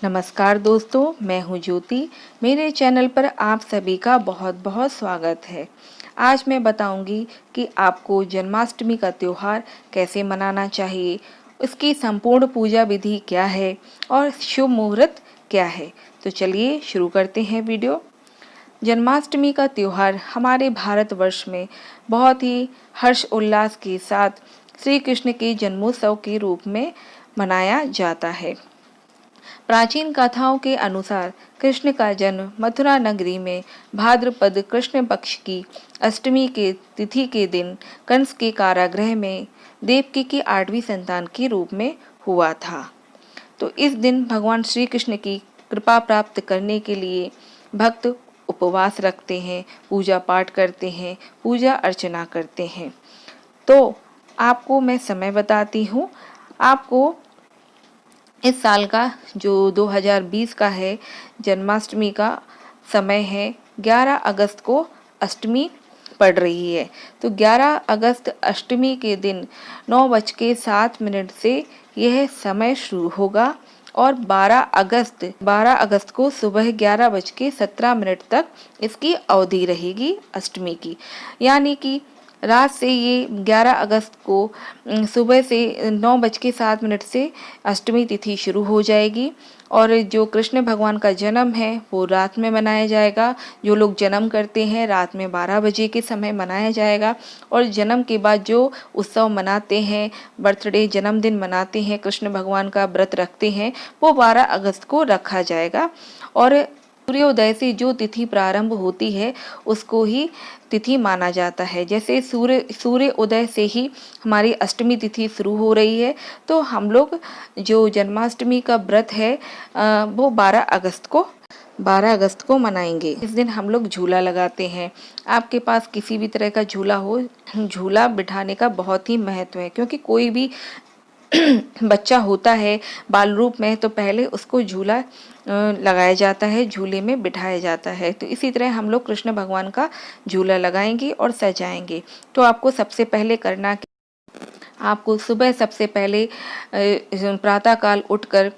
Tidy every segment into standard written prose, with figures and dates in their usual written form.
नमस्कार दोस्तों, मैं हूँ ज्योति। मेरे चैनल पर आप सभी का बहुत बहुत स्वागत है। आज मैं बताऊंगी कि आपको जन्माष्टमी का त्यौहार कैसे मनाना चाहिए, उसकी संपूर्ण पूजा विधि क्या है और शुभ मुहूर्त क्या है। तो चलिए शुरू करते हैं वीडियो। जन्माष्टमी का त्यौहार हमारे भारतवर्ष में बहुत ही हर्ष उल्लास के साथ श्री कृष्ण के जन्मोत्सव के रूप में मनाया जाता है। प्राचीन कथाओं के अनुसार कृष्ण का जन्म मथुरा नगरी में भाद्रपद कृष्ण पक्ष की अष्टमी के तिथि के दिन कंस के कारागृह में देवकी की 8वीं संतान के रूप में हुआ था। तो इस दिन भगवान श्री कृष्ण की कृपा प्राप्त करने के लिए भक्त उपवास रखते हैं, पूजा पाठ करते हैं, पूजा अर्चना करते हैं। तो आपको मैं समय बताती हूँ। आपको इस साल का जो 2020 का है जन्माष्टमी का समय है, 11 अगस्त को अष्टमी पड़ रही है। तो 11 अगस्त अष्टमी के दिन 9:07 से यह समय शुरू होगा और 12 अगस्त को सुबह 11:17 तक इसकी अवधि रहेगी अष्टमी की। यानी कि रात से ये 11 अगस्त को सुबह से 9:07 से अष्टमी तिथि शुरू हो जाएगी और जो कृष्ण भगवान का जन्म है वो रात में मनाया जाएगा। जो लोग जन्म करते हैं रात में 12 बजे के समय मनाया जाएगा और जन्म के बाद जो उत्सव मनाते हैं, बर्थडे जन्मदिन मनाते हैं, कृष्ण भगवान का व्रत रखते हैं, वो 12 अगस्त को रखा जाएगा। और सूर्योदय से जो तिथि प्रारंभ होती है उसको ही तिथि माना जाता है। जैसे सूर्य उदय से ही हमारी अष्टमी तिथि शुरू हो रही है, तो हम लोग जो जन्माष्टमी का व्रत है वो 12 अगस्त को मनाएंगे। इस दिन हम लोग झूला लगाते हैं। आपके पास किसी भी तरह का झूला हो, झूला बिठाने का बहुत ही महत्व है, क्योंकि कोई भी बच्चा होता है बाल रूप में तो पहले उसको झूला लगाया जाता है, झूले में बिठाया जाता है। तो इसी तरह हम लोग कृष्ण भगवान का झूला लगाएंगे और सजाएंगे। तो आपको सबसे पहले करना, आपको सुबह सबसे पहले प्रातःकाल उठकर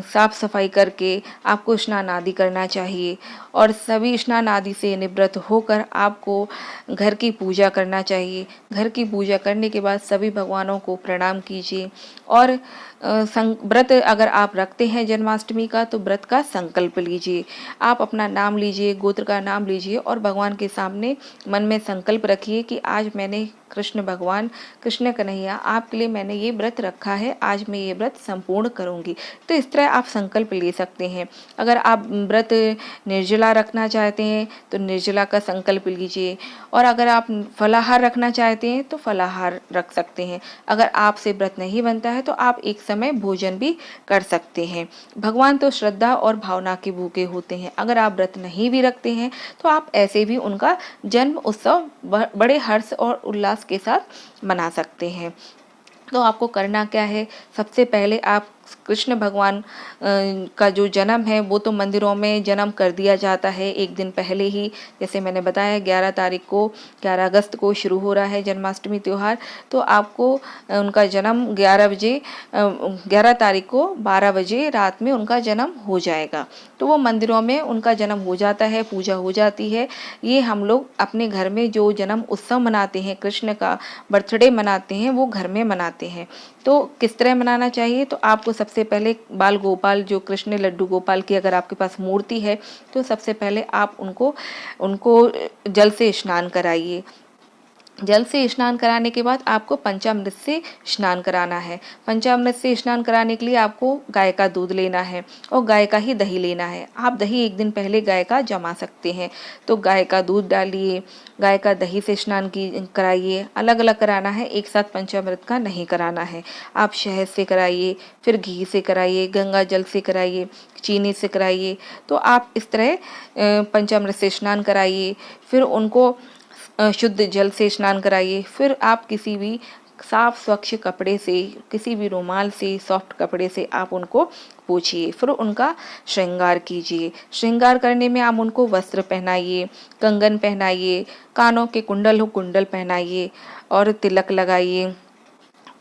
साफ सफाई करके आपको स्नान आदि करना चाहिए और सभी स्नान आदि से निवृत्त होकर आपको घर की पूजा करना चाहिए। घर की पूजा करने के बाद सभी भगवानों को प्रणाम कीजिए और व्रत अगर आप रखते हैं जन्माष्टमी का तो व्रत का संकल्प लीजिए। आप अपना नाम लीजिए, गोत्र का नाम लीजिए और भगवान के सामने मन में संकल्प रखिए कि आज मैंने कृष्ण भगवान, कृष्ण कन्हैया, आपके लिए मैंने ये व्रत रखा है, आज मैं ये व्रत संपूर्ण करूंगी। तो इस तरह आप संकल्प ले सकते हैं। अगर आप व्रत निर्जला रखना चाहते हैं तो निर्जला का संकल्प लीजिए और अगर आप फलाहार रखना चाहते हैं तो फलाहार रख सकते हैं। अगर आपसे व्रत नहीं बनता है तो आप एक समय भोजन भी कर सकते हैं। भगवान तो श्रद्धा और भावना के भूखे होते हैं। अगर आप व्रत नहीं भी रखते हैं तो आप ऐसे भी उनका जन्म उत्सव बड़े हर्ष और उल्लास के साथ मना सकते हैं। तो आपको करना क्या है, सबसे पहले आप कृष्ण भगवान का जो जन्म है वो तो मंदिरों में जन्म कर दिया जाता है एक दिन पहले ही। जैसे मैंने बताया 11 अगस्त को शुरू हो रहा है जन्माष्टमी त्यौहार। तो आपको उनका जन्म 11 तारीख को 12 बजे रात में उनका जन्म हो जाएगा। तो वो मंदिरों में उनका जन्म हो जाता है, पूजा हो जाती है। ये हम लोग अपने घर में जो जन्म उत्सव मनाते हैं, कृष्ण का बर्थडे मनाते हैं, वो घर में मनाते हैं। तो किस तरह मनाना चाहिए, तो आपको सबसे पहले बाल गोपाल, जो कृष्ण लड्डू गोपाल की अगर आपके पास मूर्ति है तो सबसे पहले आप उनको उनको जल से स्नान कराइए। जल से स्नान कराने के बाद आपको पंचामृत से स्नान कराना है। पंचामृत से स्नान कराने के लिए आपको गाय का दूध लेना है और गाय का ही दही लेना है। आप दही एक दिन पहले गाय का जमा सकते हैं। तो गाय का दूध डालिए, गाय का दही से स्नान की कराइए। अलग अलग कराना है, एक साथ पंचामृत का नहीं कराना है। आप शहद से कराइए, फिर घी से कराइए, गंगा जल से कराइए, चीनी से कराइए। तो आप इस तरह पंचामृत से स्नान कराइए। फिर उनको शुद्ध जल से स्नान कराइए। फिर आप किसी भी साफ स्वच्छ कपड़े से, किसी भी रुमाल से, सॉफ्ट कपड़े से आप उनको पोंछिए। फिर उनका श्रृंगार कीजिए। श्रृंगार करने में आप उनको वस्त्र पहनाइए, कंगन पहनाइए, कानों के कुंडल हो कुंडल पहनाइए और तिलक लगाइए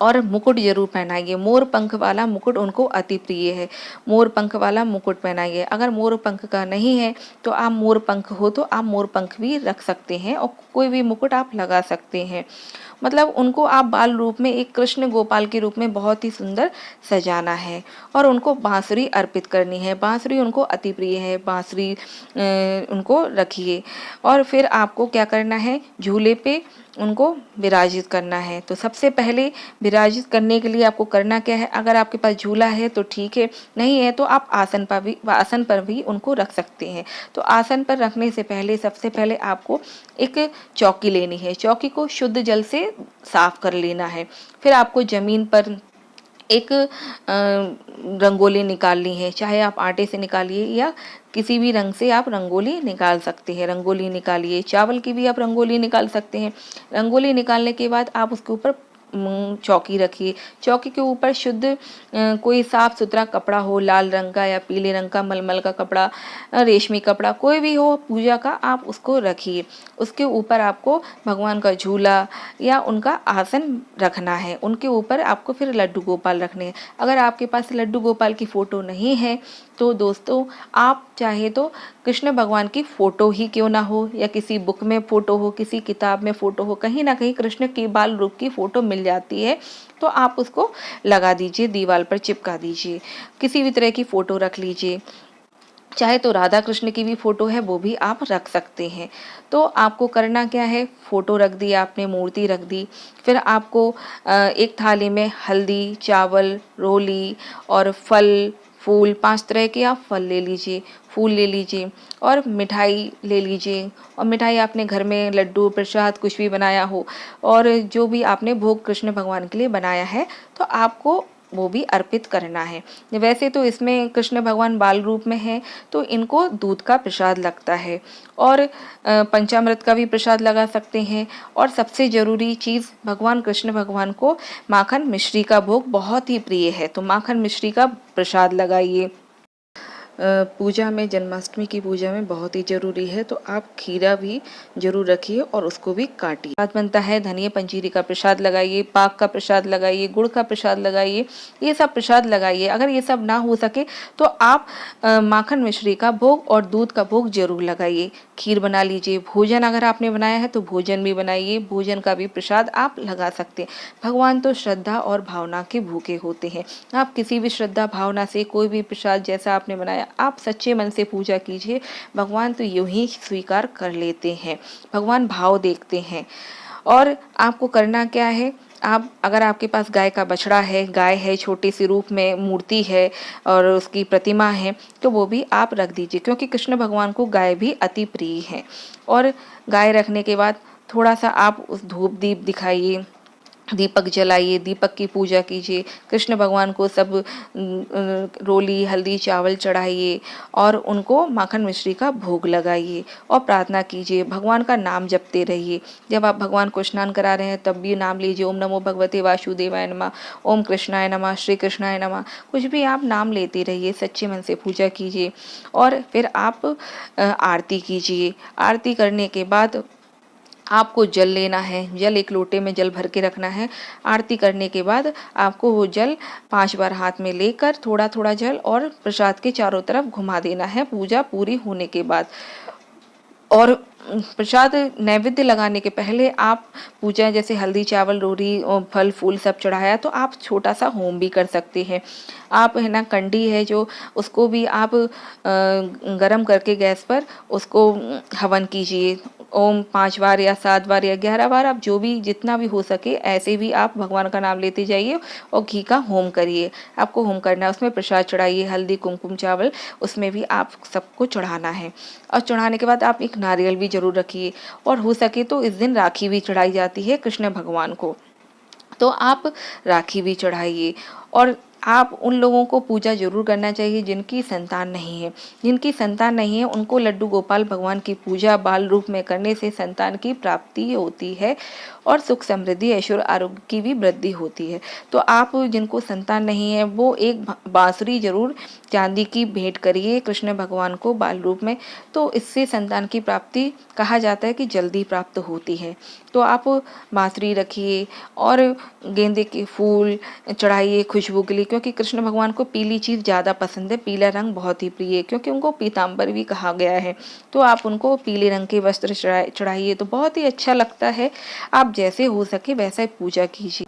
और मुकुट जरूर पहनाइए। मोर पंख वाला मुकुट उनको अति प्रिय है। मोर पंख वाला मुकुट पहनाइए। अगर मोर पंख का नहीं है तो आप मोर पंख हो तो आप मोर पंख भी रख सकते हैं और कोई भी मुकुट आप लगा सकते हैं। मतलब उनको आप बाल रूप में एक कृष्ण गोपाल के रूप में बहुत ही सुंदर सजाना है और उनको बांसुरी अर्पित करनी है। बांसुरी उनको अति प्रिय है, बांसुरी उनको रखिए। और फिर आपको क्या करना है, झूले पे उनको विराजित करना है। तो सबसे पहले विराजित करने के लिए आपको करना क्या है, अगर आपके पास झूला है तो ठीक है, नहीं है तो आप आसन पर भी उनको रख सकते हैं। तो आसन पर रखने से पहले सबसे पहले आपको एक चौकी लेनी है। चौकी को शुद्ध जल से साफ कर लेना है। फिर आपको जमीन पर एक रंगोली निकालनी है। चाहे आप आटे से निकालिए या किसी भी रंग से आप रंगोली निकाल सकते हैं। रंगोली निकालिए, चावल की भी आप रंगोली निकाल सकते हैं। रंगोली निकालने के बाद आप उसके ऊपर चौकी रखिए। चौकी के ऊपर शुद्ध कोई साफ सुथरा कपड़ा हो, लाल रंग का या पीले रंग का, मलमल का कपड़ा, रेशमी कपड़ा, कोई भी हो पूजा का, आप उसको रखिए। उसके ऊपर आपको भगवान का झूला या उनका आसन रखना है। उनके ऊपर आपको फिर लड्डू गोपाल रखने हैं। अगर आपके पास लड्डू गोपाल की फोटो नहीं है तो दोस्तों आप चाहे तो कृष्ण भगवान की फोटो ही क्यों ना हो या किसी बुक में फोटो हो, किसी किताब में फोटो हो, कहीं ना कहीं कृष्ण के बाल रूप की फोटो मिल जाती है तो आप उसको लगा दीजिए, दीवार पर चिपका दीजिए। किसी भी तरह की फोटो रख लीजिए। चाहे तो राधा कृष्ण की भी फोटो है वो भी आप रख सकते हैं। तो आपको करना क्या है, फोटो रख दी आपने, मूर्ति रख दी, फिर आपको एक थाली में हल्दी, चावल, रोली और फल फूल, 5 तरह के आप फल ले लीजिए, फूल ले लीजिए और मिठाई ले लीजिए। और मिठाई आपने घर में लड्डू प्रसाद कुछ भी बनाया हो और जो भी आपने भोग कृष्ण भगवान के लिए बनाया है तो आपको वो भी अर्पित करना है। वैसे तो इसमें कृष्ण भगवान बाल रूप में है तो इनको दूध का प्रसाद लगता है और पंचामृत का भी प्रसाद लगा सकते हैं। और सबसे ज़रूरी चीज़, भगवान कृष्ण भगवान को माखन मिश्री का भोग बहुत ही प्रिय है तो माखन मिश्री का प्रसाद लगाइए। पूजा में, जन्माष्टमी की पूजा में बहुत ही ज़रूरी है तो आप खीरा भी ज़रूर रखिए और उसको भी काटिए। प्रसाद बनता है, धनिया पंजीरी का प्रसाद लगाइए, पाक का प्रसाद लगाइए, गुड़ का प्रसाद लगाइए, ये सब प्रसाद लगाइए। अगर ये सब ना हो सके तो आप माखन मिश्री का भोग और दूध का भोग जरूर लगाइए। खीर बना लीजिए। भोजन अगर आपने बनाया है तो भोजन भी बनाइए, भोजन का भी प्रसाद आप लगा सकते हैं। भगवान तो श्रद्धा और भावना के भूखे होते हैं। आप किसी भी श्रद्धा भावना से कोई भी प्रसाद जैसा आपने बनाया आप सच्चे मन से पूजा कीजिए, भगवान तो यूं ही स्वीकार कर लेते हैं। भगवान भाव देखते हैं। और आपको करना क्या है, आप अगर आपके पास गाय का बछड़ा है, गाय है, छोटी सी रूप में मूर्ति है और उसकी प्रतिमा है तो वो भी आप रख दीजिए, क्योंकि कृष्ण भगवान को गाय भी अति प्रिय है। और गाय रखने के बाद थोड़ा सा आप उस धूप दीप दिखाइए, दीपक जलाइए, दीपक की पूजा कीजिए। कृष्ण भगवान को सब रोली, हल्दी, चावल चढ़ाइए और उनको माखन मिश्री का भोग लगाइए और प्रार्थना कीजिए। भगवान का नाम जपते रहिए। जब आप भगवान को स्नान करा रहे हैं तब भी नाम लीजिए, ओम नमो भगवते वासुदेवाय नमः, ओम कृष्णाय नमः, श्री कृष्णाय नमः, कुछ भी आप नाम लेते रहिए, सच्चे मन से पूजा कीजिए। और फिर आप आरती कीजिए। आरती करने के बाद आपको जल लेना है, जल एक लोटे में जल भर के रखना है। आरती करने के बाद आपको वो जल 5 बार हाथ में लेकर थोड़ा थोड़ा जल और प्रसाद के चारों तरफ घुमा देना है पूजा पूरी होने के बाद। और प्रसाद नैवेद्य लगाने के पहले आप पूजा जैसे हल्दी, चावल, रोरी और फल फूल सब चढ़ाया तो आप छोटा सा होम भी कर सकते हैं। आप है ना, कंडी है जो, उसको भी आप गरम करके गैस पर उसको हवन कीजिए। ओम 5 बार या 7 बार या 11 बार, आप जो भी जितना भी हो सके ऐसे भी आप भगवान का नाम लेते जाइए और घी का होम करिए। आपको होम करना है, उसमें प्रसाद चढ़ाइए, हल्दी, कुमकुम, चावल, उसमें भी आप सबको चढ़ाना है। और चढ़ाने के बाद आप एक नारियल भी जरूर रखिए और हो सके तो इस दिन राखी भी चढ़ाई जाती है कृष्ण भगवान को, तो आप राखी भी चढ़ाइए। और आप उन लोगों को पूजा ज़रूर करना चाहिए जिनकी संतान नहीं है। जिनकी संतान नहीं है उनको लड्डू गोपाल भगवान की पूजा बाल रूप में करने से संतान की प्राप्ति होती है और सुख समृद्धि ऐश्वर्य आरोग्य की भी वृद्धि होती है। तो आप जिनको संतान नहीं है वो एक बांसुरी जरूर चांदी की भेंट करिए कृष्ण भगवान को बाल रूप में, तो इससे संतान की प्राप्ति कहा जाता है कि जल्दी प्राप्त होती है। तो आप बांसुरी रखिए और गेंदे के फूल चढ़ाइए खुशबू के लिए, क्योंकि कृष्ण भगवान को पीली चीज़ ज़्यादा पसंद है, पीला रंग बहुत ही प्रिय है क्योंकि उनको पीताम्बर भी कहा गया है। तो आप उनको पीले रंग के वस्त्र चढ़ाइए तो बहुत ही अच्छा लगता है। आप जैसे हो सके वैसा पूजा कीजिए।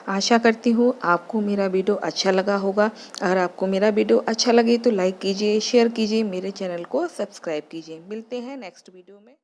आशा करती हूँ आपको मेरा वीडियो अच्छा लगा होगा। अगर आपको मेरा वीडियो अच्छा लगे तो लाइक कीजिए, शेयर कीजिए, मेरे चैनल को सब्सक्राइब कीजिए। मिलते हैं नेक्स्ट वीडियो में।